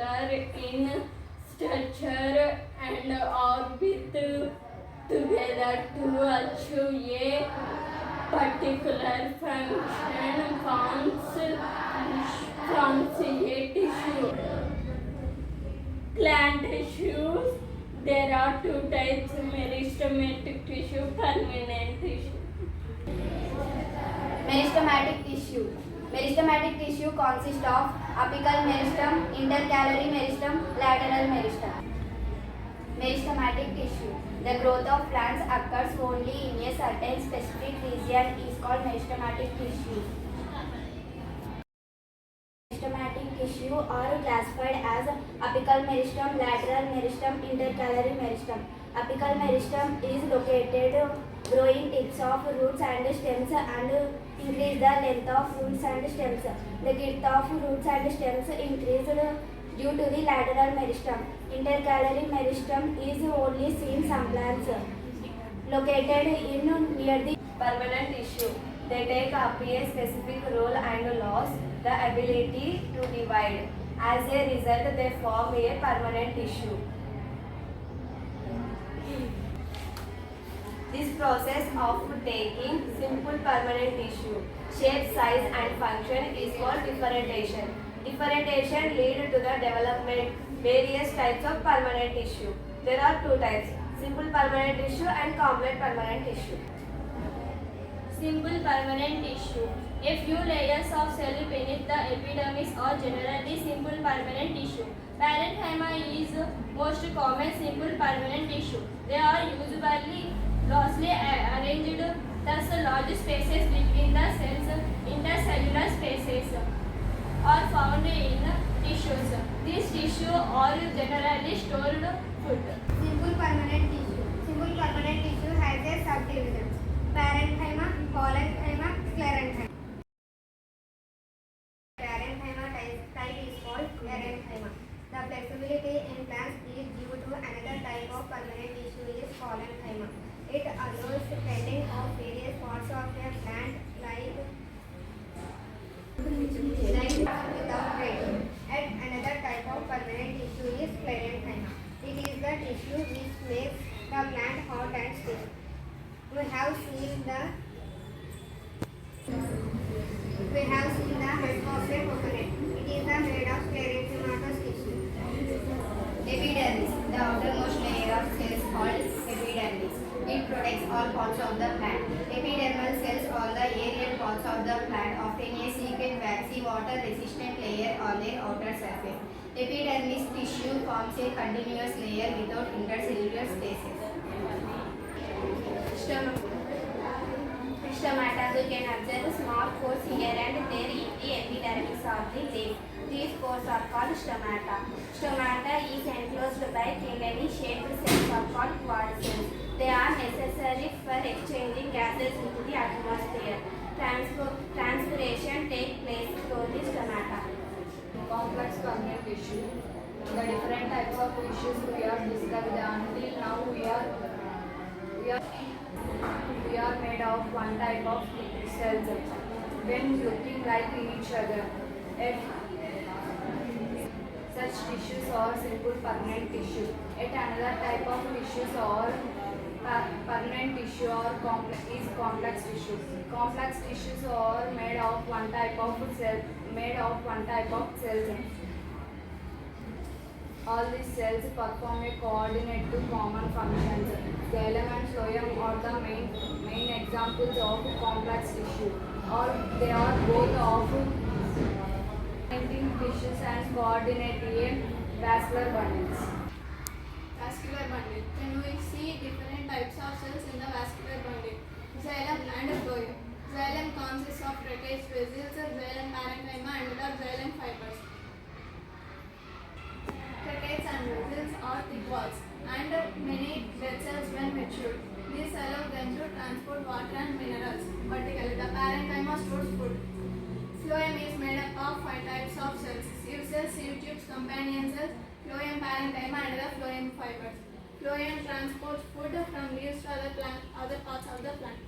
similar in structure and orbit together to achieve a particular function from a tissue. Gland tissues. There are two types: meristematic tissue, permanent tissue. Meristematic tissue. Meristematic tissue consists of apical meristem, intercalary meristem, lateral meristem. Meristematic tissue. The growth of plants occurs only in a certain specific region is called meristematic tissue. Meristematic tissue are classified as apical meristem, lateral meristem, intercalary meristem. Apical meristem is located growing tips of roots and stems and increase the length of roots and stems. The width of roots and stems increased due to the lateral meristem. Intercalary meristem is only seen some plants located in near the permanent tissue. They take up a specific role and lose the ability to divide. As a result, they form a permanent tissue. This process of taking simple permanent tissue, shape, size and function is called differentiation. Differentiation leads to the development various types of permanent tissue. There are two types: simple permanent tissue and complex permanent tissue. Simple permanent tissue. A few layers of cell beneath the epidermis are generally simple permanent tissue. Parenchyma is most common simple permanent tissue. They are usually loosely arranged, thus large spaces between the cells, intercellular spaces, are found in tissues. These tissues are generally stored food. Simple permanent tissue. Simple permanent tissue has a subdivision: parenchyma, collenchyma, sclerenchyma. Parenchyma type is called parenchyma. The flexibility in plants is due to another type of permanent tissue is collenchyma. It allows bending of various parts of a plant like without breaking. And another type of permanent tissue is sclerenchyma. It is the tissue which makes the plant hot and stiff. We have seen the head of a coconut. It is made of sclerenchymatous tissue. Epidermis, the outermost layer of cells called epidermis. It protects all parts of the plant. Epidermal cells are the aerial parts of the plant, often a secret waxy water-resistant layer on their outer surface. Epidermis tissue forms a continuous layer without intercellular spaces. Stomata. We can observe small pores here and there in the epidermis of the leaf. These pores are called stomata. Stomata is enclosed by kidney-shaped cells are called quad cells. They are necessary for exchanging gases into the atmosphere. Transpiration takes place through the stomata. Complex permanent tissue. The different types of tissues we are discussed until now we are made of one type of cells when looking like each other. Such tissues are simple permanent tissue. Yet another type of tissues are permanent tissue or complex tissue. Complex tissues are made of one type of cells. All these cells perform a coordinate to common functions. Xylem and phloem are the main examples of complex tissue. They are both of tissues and coordinate vascular bundles. Vascular bundle. Then we see different types of cells in the vascular bundle. Xylem and phloem. Xylem consists of reticulate vessels, xylem parenchyma and the xylem fibers. Reticules and vessels are thick walls and many dead cells when matured. This allows them to transport water and minerals. Vertically, the parenchyma stores food. Phloem is made up of 5 types of cells: sieve cells, sieve tubes, companion cells, phloem parenchyma and the phloem fibers. Phloem transports food from leaves to other parts of the plant.